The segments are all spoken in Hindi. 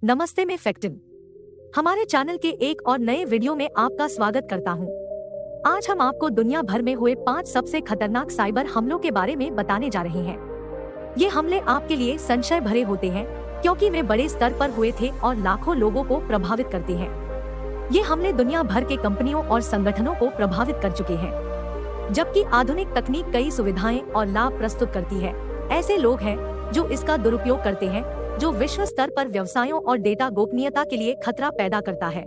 नमस्ते, मैं फैक्टिन हमारे चैनल के एक और नए वीडियो में आपका स्वागत करता हूं। आज हम आपको दुनिया भर में हुए 5 सबसे खतरनाक साइबर हमलों के बारे में बताने जा रहे हैं। ये हमले आपके लिए संशय भरे होते हैं क्योंकि वे बड़े स्तर पर हुए थे और लाखों लोगों को प्रभावित करते हैं। ये हमले दुनिया भर के कंपनियों और संगठनों को प्रभावित कर चुके हैं। जबकि आधुनिक तकनीक कई सुविधाएं और लाभ प्रस्तुत करती है, ऐसे लोग हैं जो इसका दुरुपयोग करते हैं, जो विश्व स्तर पर व्यवसायों और डेटा गोपनीयता के लिए खतरा पैदा करता है।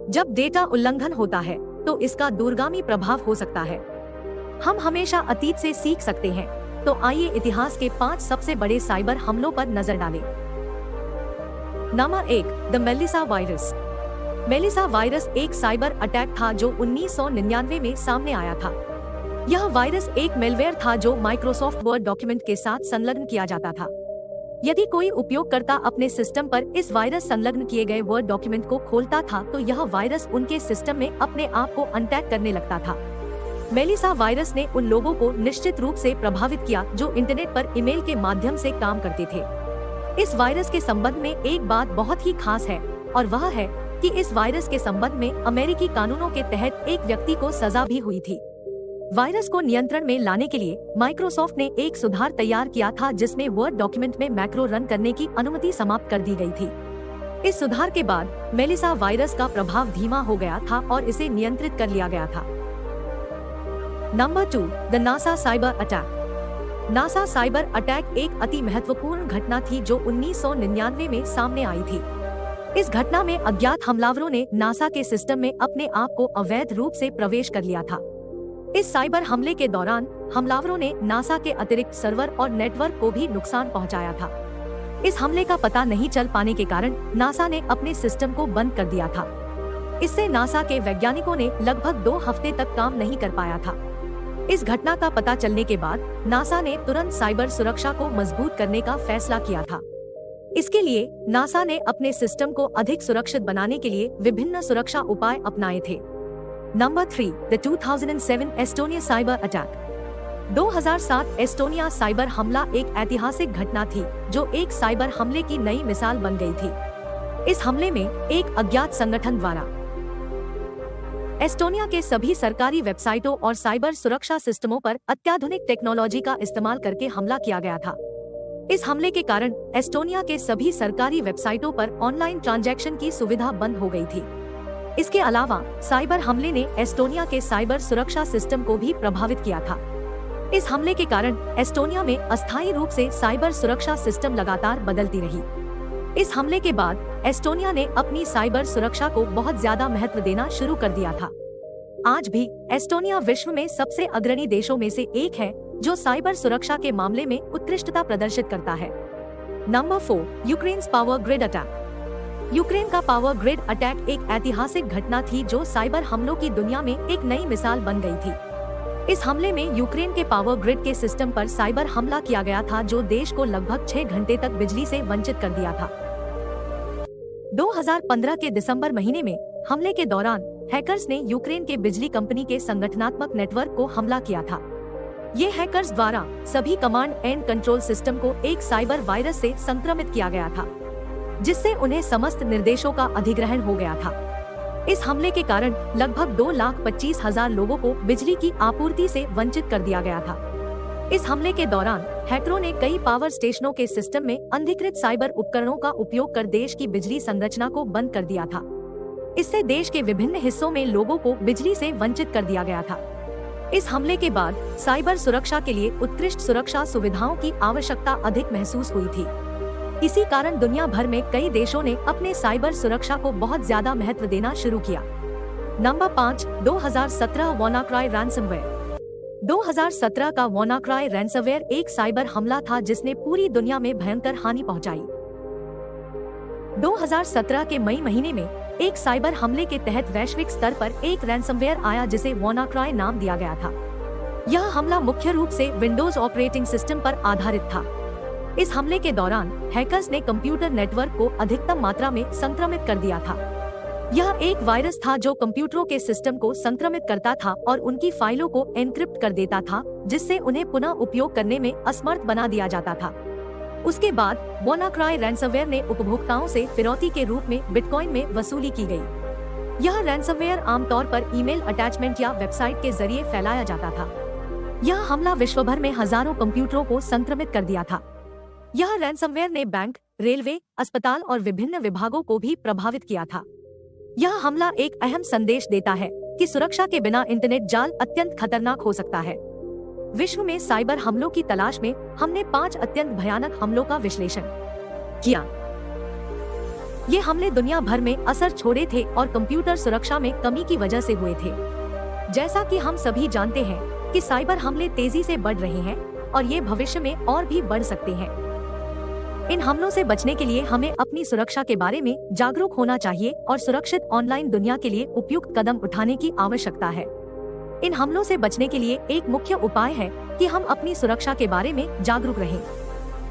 जब डेटा उल्लंघन होता है तो इसका दूरगामी प्रभाव हो सकता है। हम हमेशा अतीत से सीख सकते हैं, तो आइए इतिहास के 5 सबसे बड़े साइबर हमलों पर नजर डालें। Number 1, the Melissa virus. Melissa virus एक साइबर अटैक था जो 1999 में सामने आया था। यह वायरस एक मेलवेयर था जो माइक्रोसॉफ्ट वर्ड डॉक्यूमेंट के साथ संलग्न किया जाता था। यदि कोई उपयोगकर्ता अपने सिस्टम पर इस वायरस संलग्न किए गए वर्ड डॉक्यूमेंट को खोलता था तो यह वायरस उनके सिस्टम में अपने आप को अनटैग करने लगता था। मेलिसा वायरस ने उन लोगों को निश्चित रूप से प्रभावित किया जो इंटरनेट पर ईमेल के माध्यम से काम करते थे। इस वायरस के संबंध में एक बात बहुत ही खास है और वह है कि इस वायरस के संबंध में अमेरिकी कानूनों के तहत एक व्यक्ति को सजा भी हुई थी। वायरस को नियंत्रण में लाने के लिए माइक्रोसॉफ्ट ने एक सुधार तैयार किया था जिसमें वर्ड डॉक्यूमेंट में मैक्रो रन करने की अनुमति समाप्त कर दी गई थी। इस सुधार के बाद मेलिसा वायरस का प्रभाव धीमा हो गया था और इसे नियंत्रित कर लिया गया था। Number 2, the NASA cyber attack. NASA cyber attack एक अति महत्वपूर्ण घटना थी जो 1999 में सामने आई थी। इस घटना में अज्ञात हमलावरों ने नासा के सिस्टम में अपने आप को अवैध रूप से प्रवेश कर लिया था। इस साइबर हमले के दौरान हमलावरों ने नासा के अतिरिक्त सर्वर और नेटवर्क को भी नुकसान पहुंचाया था। इस हमले का पता नहीं चल पाने के कारण नासा ने अपने सिस्टम को बंद कर दिया था। इससे नासा के वैज्ञानिकों ने लगभग 2 हफ्ते तक काम नहीं कर पाया था। इस घटना का पता चलने के बाद नासा ने तुरंत साइबर सुरक्षा को मजबूत करने का फैसला किया था। इसके लिए नासा ने अपने सिस्टम को अधिक सुरक्षित बनाने के लिए विभिन्न सुरक्षा उपाय अपनाए थे। Number 3, the 2007 Estonia cyber attack. 2007 Estonia cyber हमला एक ऐतिहासिक घटना थी जो एक साइबर हमले की नई मिसाल बन गई थी। इस हमले में एक अज्ञात संगठन द्वारा एस्टोनिया के सभी सरकारी वेबसाइटों और साइबर सुरक्षा सिस्टमों पर अत्याधुनिक टेक्नोलॉजी का इस्तेमाल करके हमला किया गया था। इस हमले के कारण एस्टोनिया के सभी सरकारी वेबसाइटों पर ऑनलाइन ट्रांजैक्शन की सुविधा बंद हो गई थी। इसके अलावा साइबर हमले ने एस्टोनिया के साइबर सुरक्षा सिस्टम को भी प्रभावित किया था। इस हमले के कारण एस्टोनिया में अस्थायी रूप से साइबर सुरक्षा सिस्टम लगातार बदलती रही। इस हमले के बाद एस्टोनिया ने अपनी साइबर सुरक्षा को बहुत ज्यादा महत्व देना शुरू कर दिया था। आज भी एस्टोनिया विश्व में सबसे अग्रणी देशों में से एक है जो साइबर सुरक्षा के मामले में उत्कृष्टता प्रदर्शित करता है। Number 4, Ukraine power grid attack. Ukraine का पावर ग्रिड अटैक एक ऐतिहासिक घटना थी जो साइबर हमलों की दुनिया में एक नई मिसाल बन गई थी। इस हमले में यूक्रेन के पावर ग्रिड के सिस्टम पर साइबर हमला किया गया था जो देश को लगभग 6 घंटे तक बिजली से वंचित कर दिया था। 2015 के दिसंबर महीने में हमले के दौरान हैकर्स ने यूक्रेन के बिजली कंपनी के संगठनात्मक नेटवर्क को हमला किया था। ये हैकर्स द्वारा सभी कमांड एंड कंट्रोल सिस्टम को एक साइबर वायरस से संक्रमित किया गया था, जिससे उन्हें समस्त निर्देशों का अधिग्रहण हो गया था। इस हमले के कारण लगभग 2,25,000 लोगों को बिजली की आपूर्ति से वंचित कर दिया गया था। इस हमले के दौरान हैकरों ने कई पावर स्टेशनों के सिस्टम में अनधिकृत साइबर उपकरणों का उपयोग कर देश की बिजली संरचना को बंद कर दिया था। इससे देश के विभिन्न हिस्सों में लोगों को बिजली से वंचित कर दिया गया था। इस हमले के बाद साइबर सुरक्षा के लिए उत्कृष्ट सुरक्षा सुविधाओं की आवश्यकता अधिक महसूस हुई थी। इसी कारण दुनिया भर में कई देशों ने अपने साइबर सुरक्षा को बहुत ज्यादा महत्व देना शुरू किया। Number 5, 2017 WannaCry ransomware. 2017 का WannaCry रैंसमवेयर एक साइबर हमला था जिसने पूरी दुनिया में भयंकर हानि पहुंचाई। 2017 के मई महीने में एक साइबर हमले के तहत वैश्विक स्तर पर एक रैंसमवेयर आया जिसे WannaCry नाम दिया गया था। यह हमला मुख्य रूप से विंडोज ऑपरेटिंग सिस्टम पर आधारित था। इस हमले के दौरान हैकर्स ने कंप्यूटर नेटवर्क को अधिकतम मात्रा में संक्रमित कर दिया था। यह एक वायरस था जो कंप्यूटरों के सिस्टम को संक्रमित करता था और उनकी फाइलों को एन्क्रिप्ट कर देता था, जिससे उन्हें पुनः उपयोग करने में असमर्थ बना दिया जाता था। उसके बाद WannaCry रैंसमवेयर ने उपभोक्ताओं से फिरौती के रूप में बिटकॉइन में वसूली की गई। यह रैंसमवेयर आमतौर पर ईमेल अटैचमेंट या वेबसाइट के जरिए फैलाया जाता था। यह हमला विश्व भर में हजारों कंप्यूटरों को संक्रमित कर दिया था। यह रैंसमवेयर ने बैंक, रेलवे, अस्पताल और विभिन्न विभागों को भी प्रभावित किया था। यह हमला एक अहम संदेश देता है कि सुरक्षा के बिना इंटरनेट जाल अत्यंत खतरनाक हो सकता है। विश्व में साइबर हमलों की तलाश में हमने 5 अत्यंत भयानक हमलों का विश्लेषण किया। ये हमले दुनिया भर में असर छोड़े थे और कंप्यूटर सुरक्षा में कमी की वजह से हुए थे। जैसा कि हम सभी जानते हैं कि साइबर हमले तेजी से बढ़ रहे हैं और ये भविष्य में और भी बढ़ सकते हैं। इन हमलों से बचने के लिए हमें अपनी सुरक्षा के बारे में जागरूक होना चाहिए और सुरक्षित ऑनलाइन दुनिया के लिए उपयुक्त कदम उठाने की आवश्यकता है। इन हमलों से बचने के लिए एक मुख्य उपाय है कि हम अपनी सुरक्षा के बारे में जागरूक रहें।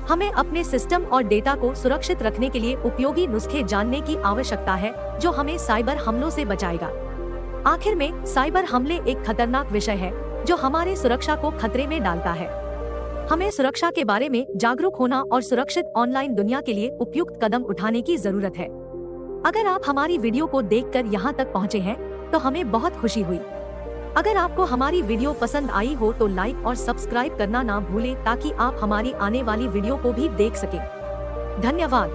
हमें अपने सिस्टम और डेटा को सुरक्षित रखने के लिए उपयोगी नुस्खे जानने की आवश्यकता है जो हमें साइबर हमलों से बचाएगा। आखिर में, साइबर हमले एक खतरनाक विषय है जो हमारे सुरक्षा को खतरे में डालता है। हमें सुरक्षा के बारे में जागरूक होना और सुरक्षित ऑनलाइन दुनिया के लिए उपयुक्त कदम उठाने की जरूरत है। अगर आप हमारी वीडियो को देखकर यहाँ तक पहुँचे हैं तो हमें बहुत खुशी हुई। अगर आपको हमारी वीडियो पसंद आई हो तो लाइक और सब्सक्राइब करना ना भूलें ताकि आप हमारी आने वाली वीडियो को भी देख सकें। धन्यवाद।